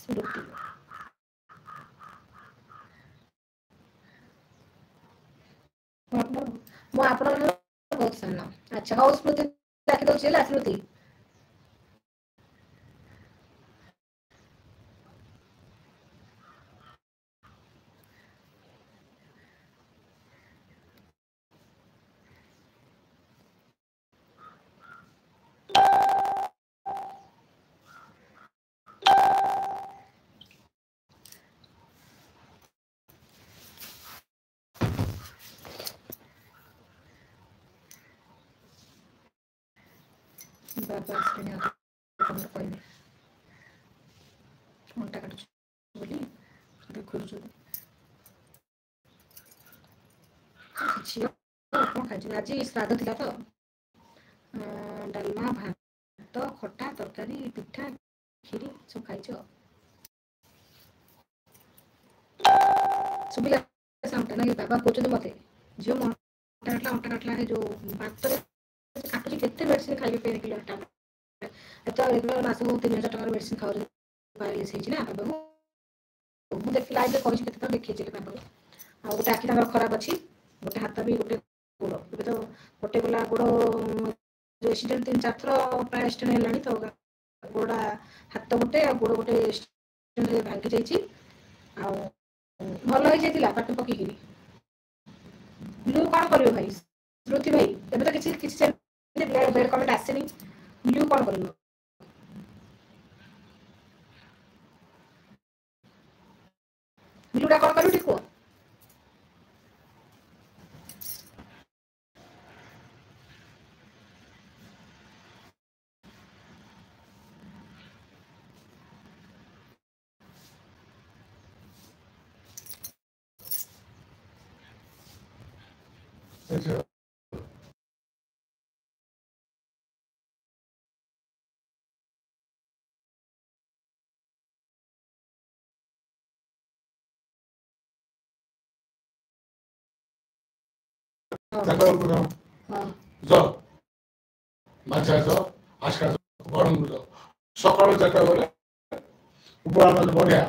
स्मृति ମୁଁ ଆପଣଙ୍କର ବହୁତ ସାନ। ଆଚ୍ଛା ହଉ ସ୍ମୃତି ଡାକି ଦଉଛି ହେଲା ସ୍ମୃତି। ବାବା ଆସିଲେଣି ଆପଣଙ୍କର କହିବେ ଅଣ୍ଟା କାଟୁଛି ବୋଲି ଦେଖୁଛୁ। ଝିଅ କଣ ଖାଇଛୁ? ଆଜି ଶ୍ରାଦ୍ଧ ଥିଲା ତ ଡାଲମା ଭାତ ଖଟା ତରକାରୀ ପିଠା କ୍ଷୀରି ସବୁ ଖାଇଛୁ ଆଉ। ଶୁଭିଲା ସାଉଣ୍ଡଟା ନାଇଁ? ବାବା କହୁଛନ୍ତି ମତେ ଝିଅ ମୋ ଅଣ୍ଟା କାଟିଲା ଯୋଉ ବାତରେ କାଟୁଛି କେତେ ମେଡିସିନ ଖାଇବି ପେନ୍ କିଲରଟା ଏତ ମାସକୁ 3000 ଟଙ୍କାର ମେଡିସିନ ଖାଉଛି ପାରାଲିସିସ୍ ହେଇଛି ନା ବାବାଙ୍କୁ। ମୁଁ ଦେଖି ଲାଇଭରେ କହିଛି କେତେ ଥର ଦେଖେଇଛି ବାବାଙ୍କୁ। ଆଉ ଗୋଟେ ଆଖି ତାଙ୍କର ଖରାପ ଅଛି ଗୋଟେ ହାତ ବି ଗୋଟେ ଗୋଡ଼ ଏବେ ତ ଗୋଟେ ଗଲା ଗୋଡ଼ ଏକ୍ସିଡେଣ୍ଟ 3-4 ଥର ପ୍ରାୟ ଏକ୍ସିଡେଣ୍ଟ ହେଲାଣି ତ ଗୋଡ଼ଟା ହାତ ଗୋଟେ ଆଉ ଗୋଡ଼ ଗୋଟେ ଏକ୍ସିଡେଣ୍ଟରେ ଭାଙ୍ଗି ଯାଇଛି ଆଉ ଭଲ ହେଇଯାଇଥିଲା ପାଟି ପକେଇକିରି। ବ୍ଲୁ କଣ କରିବ ଭାଇ ସ୍ମୃତି ଭାଇ ଏବେ ତ କିଛି ବ୍ଲଡ କମେଣ୍ଟ ଆସିନି ବ୍ଲୁ କଣ କରିବ? ବ୍ଲୁଟା କଣ କରିବ ଟିକେ କୁହ? ସକାଳୁ ଚାରିଟା ବେଳେ ଉପର ବଢିଆ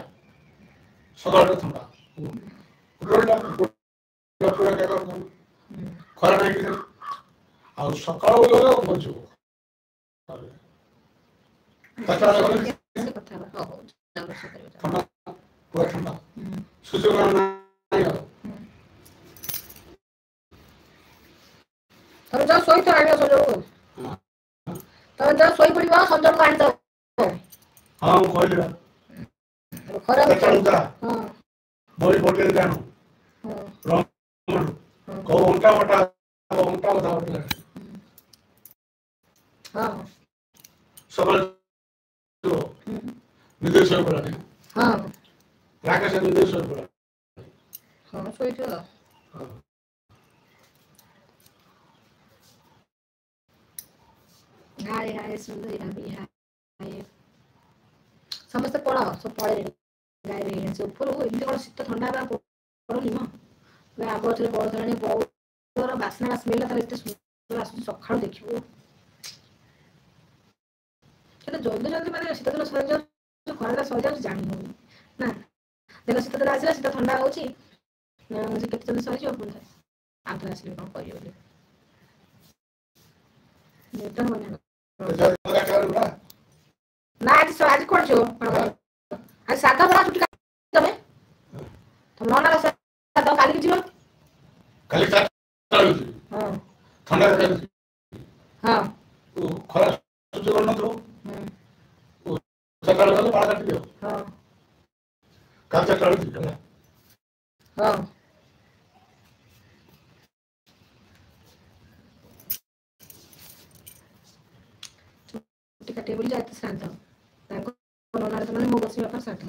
ସକାଳଟା ଥଣ୍ଡା ଖରା ନାହିଁ ଆଉ ସକାଳୁ ଗଲେ ବଞ୍ଚିବ ଥଣ୍ଡା ପୁରା ଥଣ୍ଡା ସୂର୍ଯ୍ୟଗ୍ରହଣ ନାହିଁ ଆଉ। ତମେ ଯାଅ ଶୋଇଥାଅ ଆଣିବ ସଞ୍ଜକୁ। ତମେ ଯାଅ ଶୋଇପଡ଼ିବ ସଞ୍ଜକୁ ଆଣିଦବ। ହଁ ମୁଁ କହିଲି ବା ଖରା ବହି ପକେଇ ଜାଣୁ କୋଉ ଅଣ୍ଟା ବଟା ଅଣ୍ଟା ବଟା ହଁ ସକାଳେ ନିଜେ ଶୋଇପଡେ ହଁ ରାକେଶ ନିଜେ ଶୋଇପଡେ ହଁ ଶୋଇଥିବ। ହାଏ ହାଏ ସୁନ୍ଦରୀ ଭାବି ହାଏ ସମସ୍ତେ ପଳାଅ ସବୁ ପଳେଇଲେଣି ଗାଈ ହେଇଯାଇଛି ଉପରୁ ଏମିତି କଣ ଶୀତ ଥଣ୍ଡା ହେବା ପଡୁନି ମ ଆଗ ଥିଲେ ବରଷ ହେଲାଣି ବଉର ବାସ୍ନା ସ୍ମେଲ ତାର ଏତେ ସୁନ୍ଦର ଆସୁଛି ସକାଳୁ ଦେଖିବୁ କେତେ ଜଲ୍ଦି ଜଲ୍ଦି ମାନେ ଶୀତ ଦିନ ସରିଯାଉଛି ଖରାଟା ସରିଯାଉଛି ଜାଣି ହଉନି ନା ଦେଖ ଶୀତ ଦିନ ଆସିଲା ଶୀତ ଥଣ୍ଡା ହଉଛି ସେ କେତେ ଜଲ୍ଦି ସରିଯିବ ପୁଣି ଆଉ ଥରେ ଆସିଲେ କଣ କରିବ ବୋଲି ନା ଆଜି କଣ ଯିବ ଆଜି ସାଧା ବରା ଛୁଟି ତମେ ତମ ନନାର ସାଧା କାଲିକି ଯିବ କାଲି ହଁ ଥଣ୍ଡା ହଁ ଖରା ସୂର୍ଯ୍ୟ କରିନଥିବ ସକାଳେ ଗଲେ ବାଳ କାଟିଦିଅ ହଁ କାଲି 4ଟା ବେଳେ ଯିବି ହେଲା ହଁ ଚୁଟି କାଟିବେ ବୋଲି ଯାଇତେ ଶ୍ରାଦ୍ଧ ତାଙ୍କ ନନାର ମାନେ ମୋ ବସିବା ପାଇଁ ଶ୍ରାଦ୍ଧ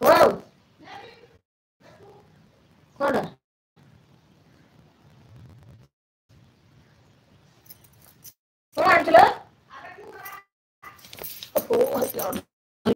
ଓ କଣ